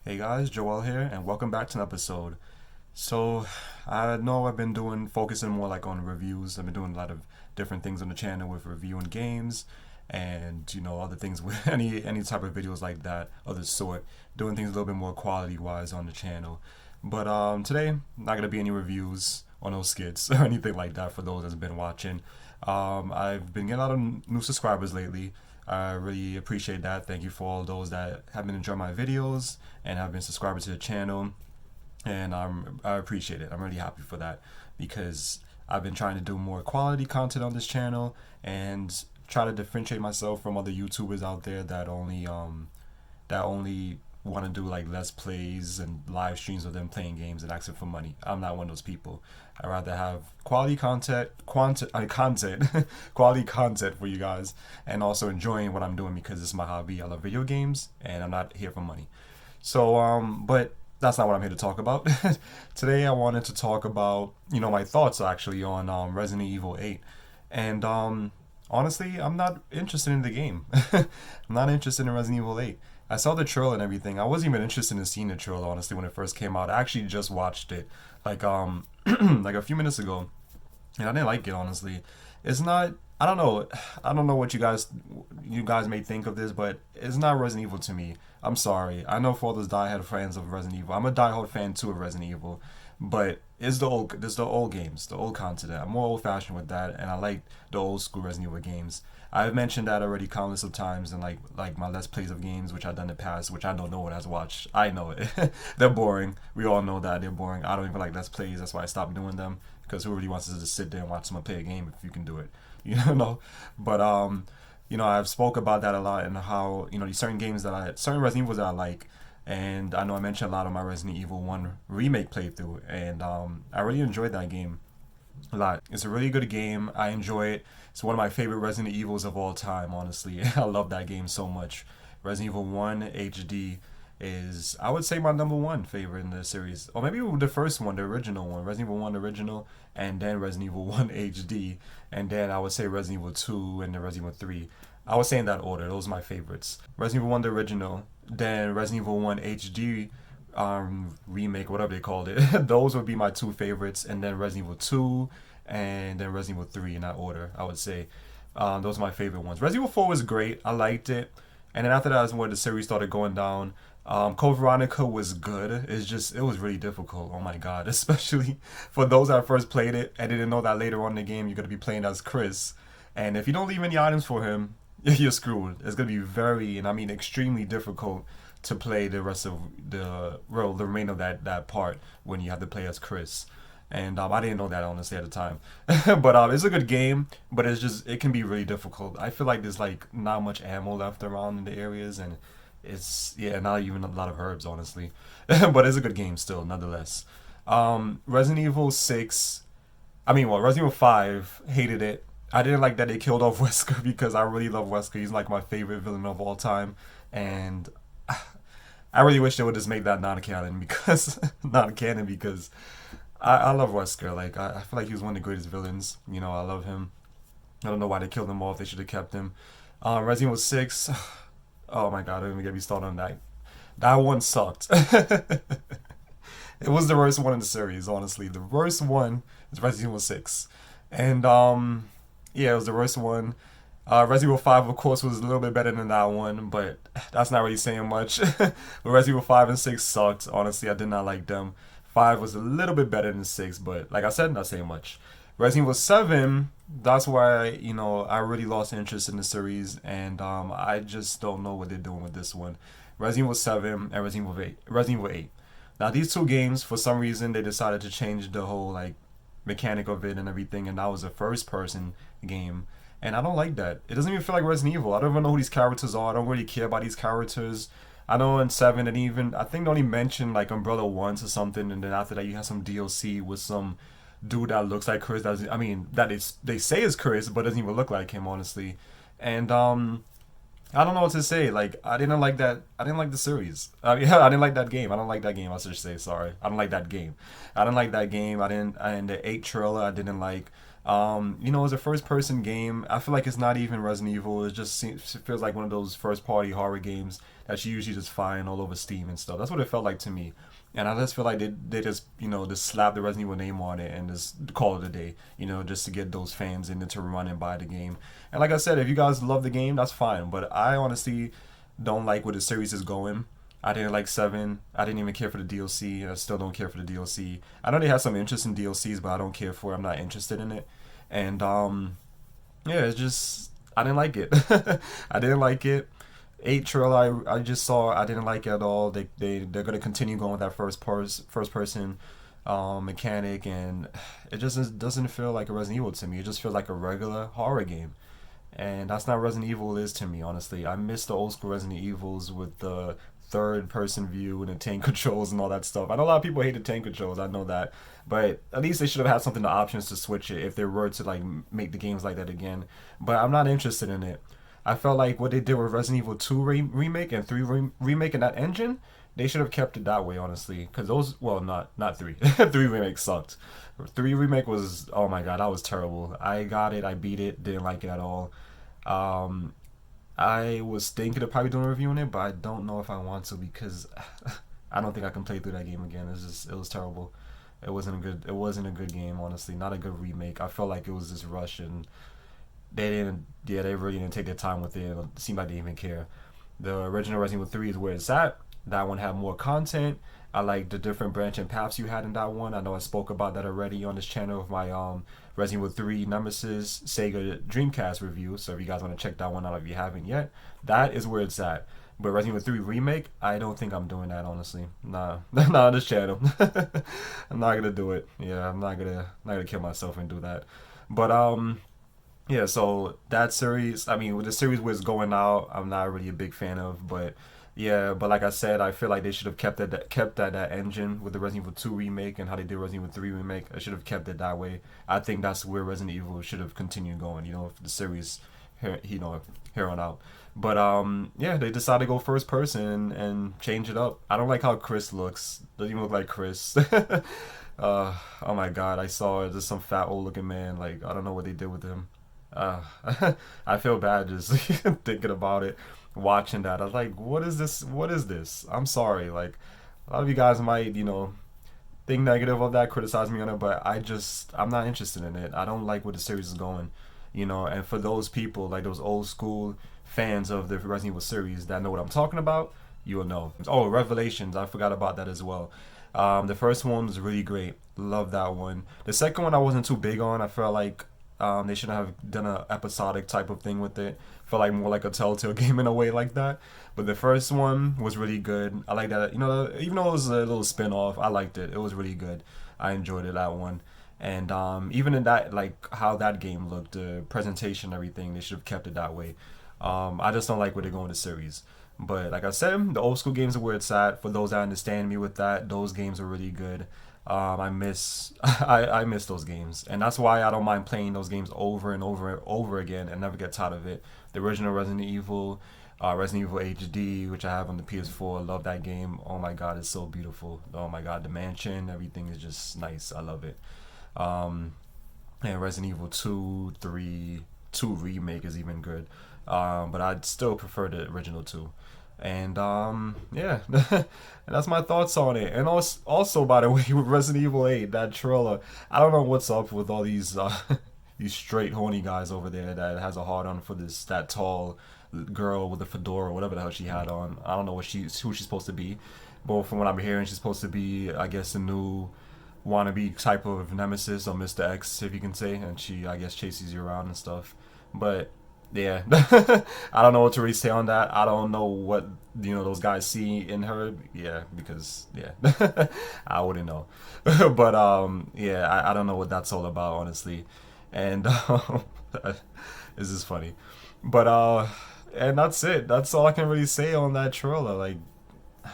Hey guys, Joel here, and welcome back to an episode. So, I know I've been focusing more like on reviews. I've been doing a lot of different things on the channel with reviewing games and other things with any type of videos like that, other sort, doing things a little bit more quality wise on the channel. But today, not gonna be any reviews or no skits or anything like that for those that's been watching. I've been getting a lot of new subscribers lately. I really appreciate that. Thank you for all those that have been enjoying my videos and have been subscribers to the channel. And I appreciate it. I'm really happy for that because I've been trying to do more quality content on this channel and try to differentiate myself from other YouTubers out there that only want to do like let's plays and live streams of them playing games and asking for money. I'm not one of those people. I rather have content, quality content for you guys, and also enjoying what I'm doing because it's my hobby. I love video games, and I'm not here for money. So, but that's not what I'm here to talk about. Today, I wanted to talk about my thoughts actually on Resident Evil 8, and honestly, I'm not interested in the game. I'm not interested in Resident Evil 8. I saw the trailer and everything. I wasn't even interested in seeing the trailer honestly when it first came out. I actually just watched it like like a few minutes ago, and I didn't like it honestly. It's not. I don't know. I don't know what you guys may think of this, but it's not Resident Evil to me. I'm sorry. I know for all those diehard fans of Resident Evil. I'm a diehard fan too of Resident Evil, but it's the old games, the old content. I'm more old fashioned with that, and I like the old school Resident Evil games. I've mentioned that already countless of times in like my let's plays of games which I've done in the past, which I know no one has watched. I know it. They're boring. We all know that they're boring. I don't even like let's plays. That's why I stopped doing them because who really wants to just sit there and watch someone play a game if you can do it, you know? But I've spoke about that a lot and how these certain Resident Evils that I like, and I know I mentioned a lot of my Resident Evil 1 remake playthrough, and I really enjoyed that game a lot. It's a really good game. I enjoy it. It's one of my favorite Resident Evils of all time, honestly. I love that game so much. Resident Evil 1 HD is, I would say, my number one favorite in the series. Or maybe the first one, the original one, Resident Evil 1 original, and then Resident Evil 1 HD, and then I would say Resident Evil 2 and then Resident Evil 3. I would say in that order. Those are my favorites. Resident Evil 1 the original, then Resident Evil 1 HD remake, whatever they called it. Those would be my two favorites, and then Resident Evil 2, and then Resident Evil 3 in that order. I would say those are my favorite ones. Resident Evil 4 was great. I liked it, and then after that is when the series started going down. Code Veronica was good. It was really difficult. Oh my god, especially for those that first played it and didn't know that later on in the game you're gonna be playing as Chris, and if you don't leave any items for him, you're screwed. It's gonna be very, and I mean extremely difficult to play the rest of the remainder of that part when you have to play as Chris. And I didn't know that honestly at the time, but it's a good game. But it can be really difficult. I feel like there's like not much ammo left around in the areas, and it's yeah, not even a lot of herbs honestly. But it's a good game still, nonetheless. Resident Evil 6, Resident Evil 5, hated it. I didn't like that they killed off Wesker because I really love Wesker. He's like my favorite villain of all time, and I really wish they would just make that non-canon because non-canon because I love Wesker. Like I feel like he was one of the greatest villains. I love him. I don't know why they killed him off. They should have kept him. Resident Evil 6. Oh my god, don't even get me started on that. That one sucked. It was the worst one in the series, honestly. The worst one is Resident Evil 6. And yeah, it was the worst one. Resident Evil 5, of course, was a little bit better than that one, but that's not really saying much. But Resident Evil 5 and 6 sucked. Honestly, I did not like them. 5 was a little bit better than 6, but like I said, not saying much. Resident Evil 7, that's why, I really lost interest in the series, and I just don't know what they're doing with this one. Resident Evil 7 and Resident Evil 8. Resident Evil 8. Now, these two games, for some reason, they decided to change the whole, like, mechanic of it and everything, and that was a first-person game. And I don't like that. It doesn't even feel like Resident Evil. I don't even know who these characters are. I don't really care about these characters. I know in 7 and even, I think they only mentioned like Umbrella once or something, and then after that you have some DLC with some dude that looks like Chris. That is, they say is Chris, but doesn't even look like him, honestly. And I don't know what to say. Like I didn't like that. I didn't like the series. I didn't like that game. I don't like that game. I should say sorry. I don't like that game. I didn't like that game. I didn't. And the 8 trailer I didn't like. You know, it's a first person game. I feel like it's not even Resident Evil. It feels like one of those first party horror games that you usually just find all over Steam and stuff. That's what it felt like to me. And I just feel like they just, you know, just slap the Resident Evil name on it and just call it a day, you know, just to get those fans in to run and buy the game. And like I said, if you guys love the game, that's fine. But I honestly don't like where the series is going. I didn't like 7. I didn't even care for the DLC, and I still don't care for the DLC. I know they have some interesting DLCs, but I don't care for it. I'm not interested in it. And yeah, it's just I didn't like it. I didn't like it. 8 trailer I just saw. I didn't like it at all. They're gonna continue going with that first person mechanic, and it just doesn't feel like a Resident Evil to me. It just feels like a regular horror game, and that's not Resident Evil is to me. Honestly, I miss the old school Resident Evils with the third person view and the tank controls and all that stuff. I know a lot of people hate the tank controls. I know that, but at least they should have had something the options to switch it if they were to like make the games like that again. But I'm not interested in it. I felt like what they did with Resident Evil 2 remake and 3 remake in that engine, they should have kept it that way, honestly. Because those, well, not 3. 3 remake sucked. 3 remake was, oh my god, that was terrible. I got it, I beat it, didn't like it at all. Um, I was thinking of probably doing a review on it, but I don't know if I want to because I don't think I can play through that game again. It was terrible. It wasn't a good game, honestly. Not a good remake. I felt like it was just rushed and they really didn't take their time with it. It seemed like they didn't even care. The original Resident Evil 3 is where it's at. That one had more content. I like the different branching paths you had in that one. I know I spoke about that already on this channel with my Resident Evil 3 Nemesis Sega Dreamcast review. So if you guys want to check that one out if you haven't yet, that is where it's at. But Resident Evil 3 Remake, I don't think I'm doing that, honestly. Nah, not on this channel. I'm not gonna do it. Yeah, I'm not gonna kill myself and do that. But yeah, so that series, I mean, with the series where it's going out, I'm not really a big fan of, but yeah, but like I said, I feel like they should have kept that engine with the Resident Evil 2 remake and how they did Resident Evil 3 remake. I should have kept it that way. I think that's where Resident Evil should have continued going, you know, for the series here, you know, here on out. But yeah, they decided to go first person and change it up. I don't like how Chris looks. Doesn't even look like Chris. Oh my God, I saw it. Just some fat old looking man. Like I don't know what they did with him. Uh, I feel bad just thinking about it, watching that. I was like, what is this? What is this? I'm sorry. Like, a lot of you guys might, you know, think negative of that, criticize me on it, but I'm not interested in it. I don't like where the series is going, you know. And for those people, like those old school fans of the Resident Evil series that know what I'm talking about, you will know. Oh, Revelations, I forgot about that as well. The first one was really great. Love that one. The second one I wasn't too big on. I felt like they should have done a episodic type of thing with it. Felt like more like a Telltale game in a way like that. But the first one was really good. I like that. You know, even though it was a little spin off, I liked it. It was really good. I enjoyed it, that one. And even in that, like how that game looked, the presentation, everything, they should have kept it that way. I just don't like where they're going with the series. But like I said, the old school games are where it's at. For those that understand me with that, those games are really good. I miss I miss those games, and that's why I don't mind playing those games over and over and over again and never get tired of it. The original Resident Evil, Resident Evil HD, which I have on the PS4, I love that game. Oh my God, it's so beautiful. Oh my God, the mansion, everything is just nice. I love it. Um, and Resident Evil 2, 3, 2 remake is even good. But I'd still prefer the original 2. And yeah, and that's my thoughts on it. And also, by the way, with Resident Evil 8, that trailer, I don't know what's up with all these these straight horny guys over there that has a hard on for that tall girl with the fedora, whatever the hell she had on. I don't know who she's supposed to be, but from what I'm hearing, she's supposed to be, I guess, a new wannabe type of Nemesis or Mr. X, if you can say, and she, I guess, chases you around and stuff. But yeah, I don't know what to really say on that. I don't know what, you know, those guys see in her. Yeah, because yeah, I wouldn't know. But yeah, I don't know what that's all about, honestly. And this is funny. But and that's it. That's all I can really say on that trailer. Like,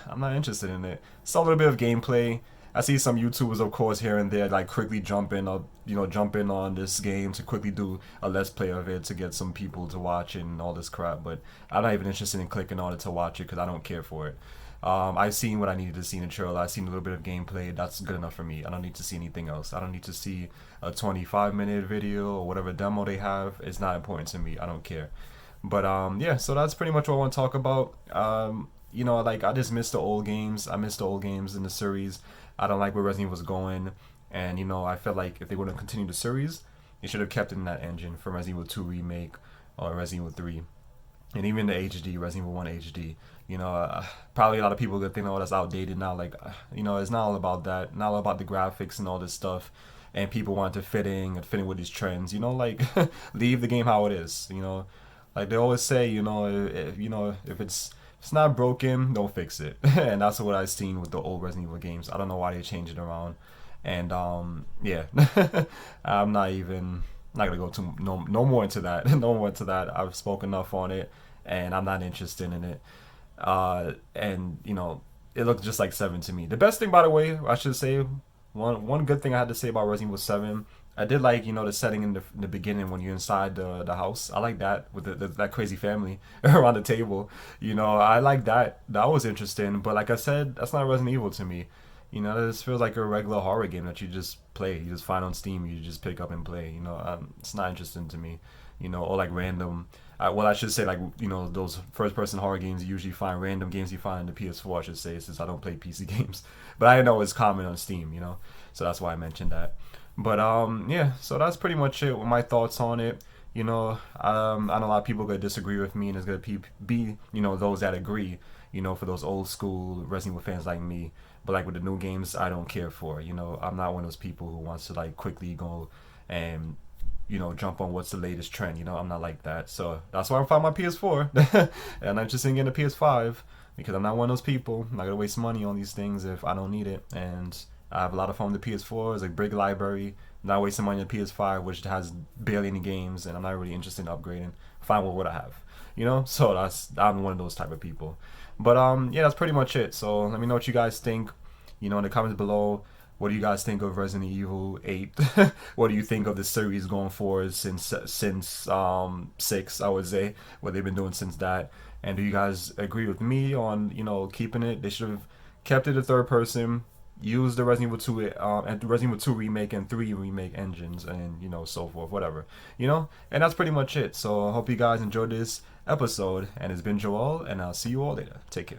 I'm not interested in it. Saw a little bit of gameplay. I see some YouTubers, of course, here and there, like quickly jump in on this game to quickly do a let's play of it to get some people to watch and all this crap. But I'm not even interested in clicking on it to watch it because I don't care for it. I've seen what I needed to see in the trailer. I've seen a little bit of gameplay. That's good enough for me. I don't need to see anything else. I don't need to see a 25-minute video or whatever demo they have. It's not important to me. I don't care. But yeah, so that's pretty much what I want to talk about. Like I just miss the old games. I miss the old games in the series. I don't like where Resident Evil was going, and I felt like if they were to continue the series, they should have kept it in that engine for Resident Evil 2 remake or Resident Evil 3, and even the HD Resident Evil 1 HD. Probably a lot of people could think, oh, that's outdated now. Like, it's not all about that. Not all about the graphics and all this stuff. And people want to fit in with these trends. Like leave the game how it is. Like they always say, if it's not broken, don't fix it. And that's what I've seen with the old Resident Evil games. I don't know why they changed it around. And yeah, I'm not gonna go too no more into that. No more into that. I've spoken enough on it, and I'm not interested in it. And it looked just like 7 to me. The best thing, by the way, I should say, one good thing I had to say about Resident Evil 7, I did like the setting in the beginning when you're inside the house. I like that with that crazy family around the table. I like that. That was interesting. But like I said, that's not Resident Evil to me. This feels like a regular horror game that you just play. You just find on Steam. You just pick up and play. It's not interesting to me. Or like random. Well, I should say like those first-person horror games. You usually find random games you find in the PS4. I should say, since I don't play PC games, but I know it's common on Steam. So that's why I mentioned that. But yeah. So that's pretty much it with my thoughts on it. I know a lot of people gonna disagree with me, and there's gonna be those that agree. For those old school Resident Evil fans like me. But like with the new games, I don't care for. I'm not one of those people who wants to like quickly go and jump on what's the latest trend. I'm not like that. So that's why I'm finding my PS4, and I'm just getting a PS5 because I'm not one of those people. I'm not gonna waste money on these things if I don't need it. And I have a lot of fun with the PS4. It's a big library. I'm not wasting money on the PS5, which has barely any games, and I'm not really interested in upgrading. Fine with what I have. So I'm one of those type of people. But yeah, that's pretty much it. So let me know what you guys think. In the comments below. What do you guys think of Resident Evil 8? What do you think of the series going forward since 6, I would say, what they've been doing since that? And do you guys agree with me on keeping it? They should have kept it a third person, used the Resident Evil 2 and Resident Evil 2 remake and 3 remake engines, and so forth, whatever. And that's pretty much it. So I hope you guys enjoyed this episode, and it's been Joel, and I'll see you all later. Take care.